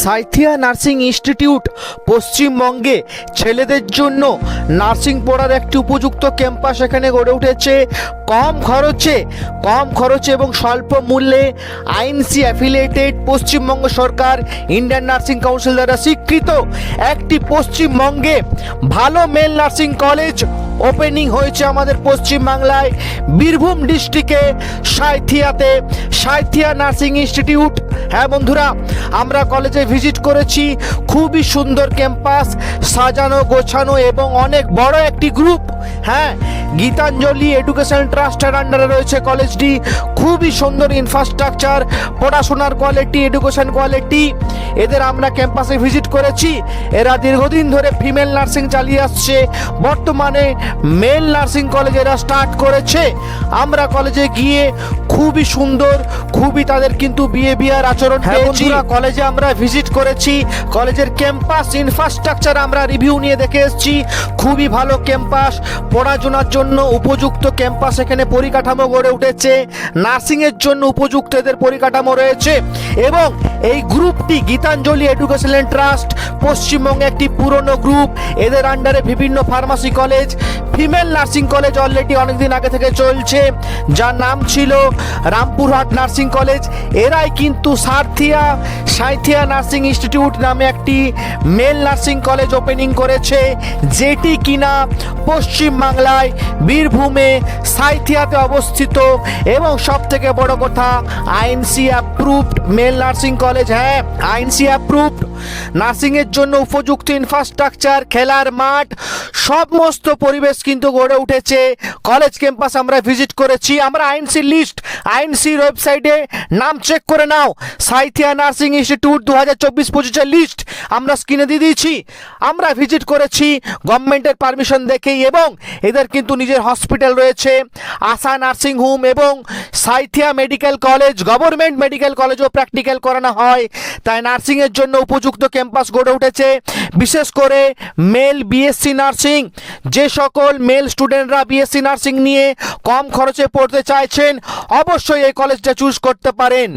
Sainthia nursing institute পশ্চিমবঙ্গে ছেলেদের জন্য নার্সিং পড়ার একটি উপযুক্ত ক্যাম্পাস এখানে গড়ে উঠেছে। কম খরচে এবং স্বল্প মূল্যে আইএনসি অ্যাফিলিয়েটেড পশ্চিমবঙ্গ সরকার ইন্ডিয়ান নার্সিং কাউন্সিল দ্বারা স্বীকৃত একটি পশ্চিমবঙ্গে ভালো মেল নার্সিং কলেজ ওপেনিং হয়েছে আমাদের পশ্চিমবাংলায় বীরভূম ডিস্ট্রিক্টে সাঁইথিয়া নার্সিং ইনস্টিটিউট। হ্যাঁ বন্ধুরা, আমরা কলেজে ভিজিট করেছি। খুবই সুন্দর ক্যাম্পাস, সাজানো গোছানো এবং অনেক বড় একটি গ্রুপ। হ্যাঁ, গীতাঞ্জলি এডুকেশন ট্রাস্টের আন্ডারে রয়েছে কলেজটি। খুবই সুন্দর ইনফ্রাস্ট্রাকচার, পড়াশোনার কোয়ালিটি, এডুকেশন কোয়ালিটি। এদের আমরা ক্যাম্পাসে ভিজিট করেছি। এরা দীর্ঘদিন ধরে ফিমেল নার্সিং চালিয়ে আসছে, বর্তমানে মেল নার্সিং কলেজ এরা স্টার্ট করেছে। আমরা কলেজে গিয়ে খুবই সুন্দর, খুবই তাদের কিন্তু বিহেভিয়ার আচরণ পেয়েছি। কলেজে আমরা ভিজিট করেছি, কলেজের ক্যাম্পাস ইনফ্রাস্ট্রাকচার আমরা রিভিউ নিয়ে দেখে এসেছি। খুবই ভালো ক্যাম্পাস, পড়াশোনার জন্য উপযুক্ত ক্যাম্পাস। এখানে পরিকাঠামো গড়ে উঠেছে, নার্সিংয়ের জন্য উপযুক্ত এদের পরিকাঠামো রয়েছে। এবং এই গ্রুপটি গীতাঞ্জলি এডুকেশন ট্রাস্ট পশ্চিমবঙ্গে একটি পুরনো গ্রুপ। এদের আন্ডারে বিভিন্ন pharmacy college, female nursing college already অনেকদিন আগে থেকে চলছে, যার নাম ছিল রামপুরহাট নার্সিং কলেজ। এরাই কিন্তু সাঁইথিয়া নার্সিং ইনস্টিটিউট নামে একটি মেল নার্সিং কলেজ ওপেনিং করেছে, যেটি কিনা পশ্চিমবাংলায় বীরভূমে সাঁইথিয়াতে অবস্থিত এবং সব থেকে বড় কথা INC approved male nursing college. হ্যাঁ, আইএনসি অ্যাপ্রুভড। নার্সিংয়ের জন্য উপযুক্ত ইনফ্রাস্ট্রাকচার, খেলার মাঠ, সমস্ত পরিবেশ কিন্তু গড়ে উঠেছে। কলেজ ক্যাম্পাস আমরা ভিজিট করেছি। আমরা আইএনসির ওয়েবসাইটে নাম চেক করে নাও। সাঁইথিয়া নার্সিং ইনস্টিটিউট 2024-25 লিস্ট আমরা স্ক্রিনে দিয়ে দিয়েছি। আমরা ভিজিট করেছি গভর্নমেন্টের পারমিশন দেখেই, এবং এদের কিন্তু নিজের হসপিটাল রয়েছে, আশা নার্সিং হোম এবং Sainthia medical college, government medical কলেজও প্র্যাকটিক্যাল করানো হয়। তাই নার্সিংয়ের জন্য উপযুক্ত ক্যাম্পাস গড়ে উঠেছে। বিশেষ করে মেল বিএসসি নার্সিং, যে সকল মেল স্টুডেন্টরা বিএসসি নার্সিং নিয়ে কম খরচে পড়তে চাইছেন, অবশ্যই এই কলেজটা চুজ করতে পারেন।